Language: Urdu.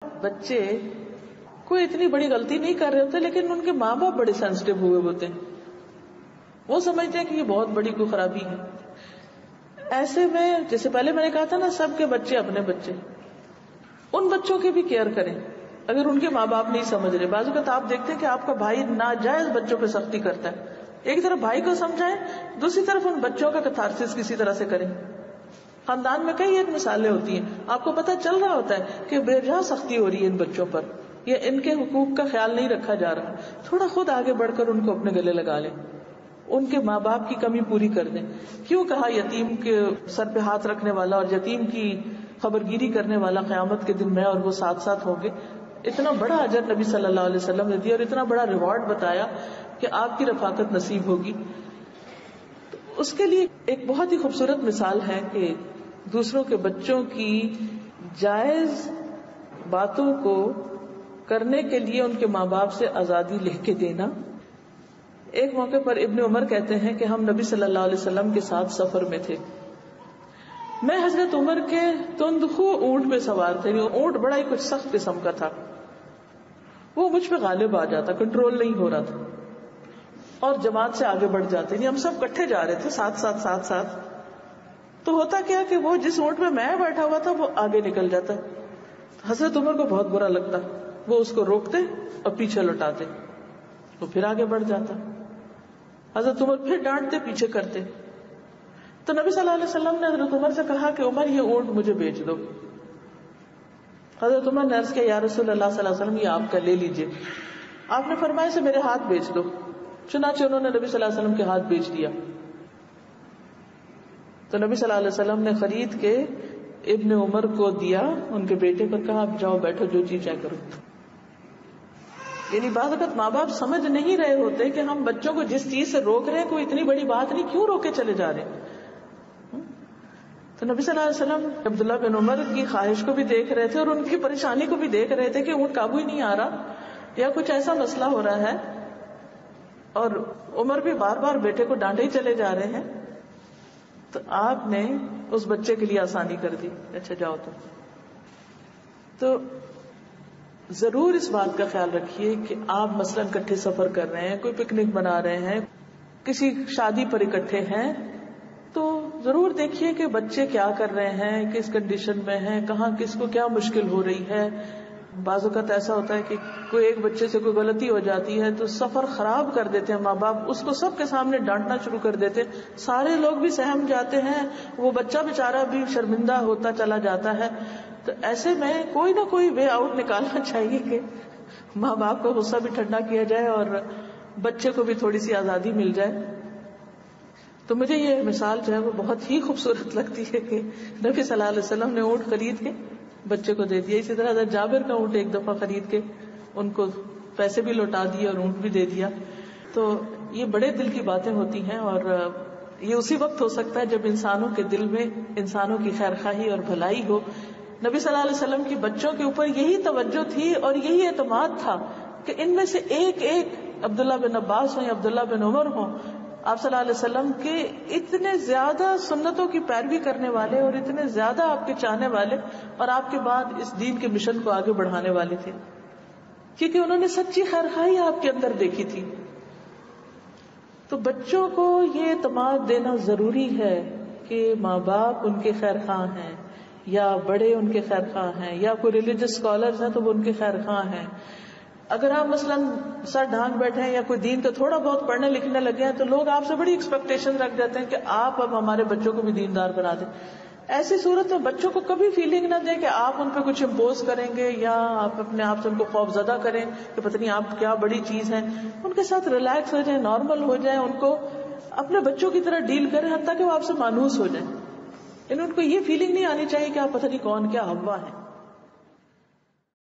بچے کوئی اتنی بڑی غلطی نہیں کر رہے ہوتے لیکن ان کے ماں باپ بڑے سینسٹیو ہوئے ہوتے ہیں، وہ سمجھتے ہیں کہ یہ بہت بڑی کوئی خرابی ہے. ایسے میں جیسے پہلے میں نے کہا تھا نا، سب کے بچے اپنے بچے، ان بچوں کی بھی کیئر کریں اگر ان کے ماں باپ نہیں سمجھ رہے. بعض اوقات آپ دیکھتے ہیں کہ آپ کا بھائی ناجائز بچوں پہ سختی کرتا ہے، ایک طرف بھائی کو سمجھائیں، دوسری طرف ان بچوں کا کتھارسس کسی طرح سے کریں. خاندان میں کئی ایک مثالیں ہوتی ہیں، آپ کو پتہ چل رہا ہوتا ہے کہ بے جہاں سختی ہو رہی ہے ان بچوں پر، یا ان کے حقوق کا خیال نہیں رکھا جا رہا، تھوڑا خود آگے بڑھ کر ان کو اپنے گلے لگا لیں، ان کے ماں باپ کی کمی پوری کر دیں. کیوں کہا یتیم کے سر پہ ہاتھ رکھنے والا اور یتیم کی خبرگیری کرنے والا قیامت کے دن میں اور وہ ساتھ ساتھ ہوں گے. اتنا بڑا اجر نبی صلی اللہ علیہ وسلم نے دیا اور اتنا بڑا ریوارڈ بتایا کہ آپ کی رفاقت نصیب ہوگی. تو اس کے لیے ایک بہت ہی خوبصورت مثال ہے کہ دوسروں کے بچوں کی جائز باتوں کو کرنے کے لیے ان کے ماں باپ سے آزادی لکھ کے دینا. ایک موقع پر ابن عمر کہتے ہیں کہ ہم نبی صلی اللہ علیہ وسلم کے ساتھ سفر میں تھے. میں حضرت عمر کے تندخو اونٹ پہ سوار تھے. اونٹ بڑا ہی کچھ سخت قسم کا تھا، وہ مجھ پہ غالب آ جاتا، کنٹرول نہیں ہو رہا تھا اور جماعت سے آگے بڑھ جاتے. ہم سب کٹھے جا رہے تھے ساتھ. تو ہوتا کیا کہ وہ جس اونٹ پہ میں بیٹھا ہوا تھا وہ آگے نکل جاتا. حضرت عمر کو بہت برا لگتا، وہ اس کو روکتے اور پیچھے لوٹاتے، وہ پھر آگے بڑھ جاتا. حضرت عمر پھر ڈانٹتے، پیچھے کرتے. تو نبی صلی اللہ علیہ وسلم نے حضرت عمر سے کہا کہ عمر یہ اونٹ مجھے بیچ دو. حضرت عمر نے عرض کیا یا رسول اللہ صلی اللہ علیہ وسلم یہ آپ کا لے لیجئے. آپ نے فرمایا اسے میرے ہاتھ بیچ دو. چنانچہ انہوں نے نبی صلی اللہ علیہ وسلم کے ہاتھ بیچ دیا. تو نبی صلی اللہ علیہ وسلم نے خرید کے ابن عمر کو دیا، ان کے بیٹے پر کہا اب جاؤ بیٹھو جو چیز چاہے کرو. یعنی بعض اوقات ماں باپ سمجھ نہیں رہے ہوتے کہ ہم بچوں کو جس چیز سے روک رہے ہیں کوئی اتنی بڑی بات نہیں، کیوں روکے چلے جا رہے ہیں. تو نبی صلی اللہ علیہ وسلم عبداللہ بن عمر کی خواہش کو بھی دیکھ رہے تھے اور ان کی پریشانی کو بھی دیکھ رہے تھے کہ اونٹ قابو ہی نہیں آ رہا یا کچھ ایسا مسئلہ ہو رہا ہے، اور عمر بھی بار بار بیٹے کو ڈانٹے ہی چلے جا رہے ہیں. تو آپ نے اس بچے کے لیے آسانی کر دی، اچھا جاؤ تو ضرور اس بات کا خیال رکھیے کہ آپ مثلاً اکٹھے سفر کر رہے ہیں، کوئی پکنک بنا رہے ہیں، کسی شادی پر اکٹھے ہیں، تو ضرور دیکھیے کہ بچے کیا کر رہے ہیں، کس کنڈیشن میں ہیں، کہاں کس کو کیا مشکل ہو رہی ہے. بعض اوقات ایسا ہوتا ہے کہ کوئی ایک بچے سے کوئی غلطی ہو جاتی ہے تو سفر خراب کر دیتے ہیں ماں باپ، اس کو سب کے سامنے ڈانٹنا شروع کر دیتے، سارے لوگ بھی سہم جاتے ہیں، وہ بچہ بیچارہ بھی شرمندہ ہوتا چلا جاتا ہے. تو ایسے میں کوئی نہ کوئی وے آؤٹ نکالنا چاہیے کہ ماں باپ کا غصہ بھی ٹھنڈا کیا جائے اور بچے کو بھی تھوڑی سی آزادی مل جائے. تو مجھے یہ مثال جو ہے وہ بہت ہی خوبصورت لگتی ہے کہ نبی صلی اللہ علیہ وسلم نے اونٹ خرید کے بچے کو دے دیا. اسی طرح حضرت جابر کا اونٹ ایک دفعہ خرید کے ان کو پیسے بھی لوٹا دیے اور اونٹ بھی دے دیا. تو یہ بڑے دل کی باتیں ہوتی ہیں اور یہ اسی وقت ہو سکتا ہے جب انسانوں کے دل میں انسانوں کی خیر خواہی اور بھلائی ہو. نبی صلی اللہ علیہ وسلم کی بچوں کے اوپر یہی توجہ تھی اور یہی اعتماد تھا کہ ان میں سے ایک ایک عبداللہ بن عباس ہوں یا عبداللہ بن عمر ہوں، آپ صلی اللہ علیہ وسلم کے اتنے زیادہ سنتوں کی پیروی کرنے والے اور اتنے زیادہ آپ کے چاہنے والے اور آپ کے بعد اس دین کے مشن کو آگے بڑھانے والے تھے، کیونکہ انہوں نے سچی خیر خواہی آپ کے اندر دیکھی تھی. تو بچوں کو یہ اعتماد دینا ضروری ہے کہ ماں باپ ان کے خیر خواہ ہیں یا بڑے ان کے خیر خواہ ہیں یا کوئی ریلیجس اسکالرز ہیں تو وہ ان کے خیر خواہ ہیں. اگر آپ مثلاً سر ڈھانک بیٹھے ہیں یا کوئی دین کا تھوڑا بہت پڑھنے لکھنے لگے ہیں تو لوگ آپ سے بڑی ایکسپیکٹیشن رکھ جاتے ہیں کہ آپ اب ہمارے بچوں کو بھی دیندار بنا دیں. ایسی صورت میں بچوں کو کبھی فیلنگ نہ دیں کہ آپ ان پہ کچھ امپوز کریں گے یا آپ اپنے آپ سے ان کو خوف زدہ کریں کہ پتہ نہیں آپ کیا بڑی چیز ہیں. ان کے ساتھ ریلیکس ہو جائیں، نارمل ہو جائیں، ان کو اپنے بچوں کی طرح ڈیل کریں حتیٰ کہ وہ آپ سے مانوس ہو جائیں. ان کو یہ فیلنگ نہیں آنی چاہیے کہ آپ پتہ نہیں کون کیا ہوا ہے.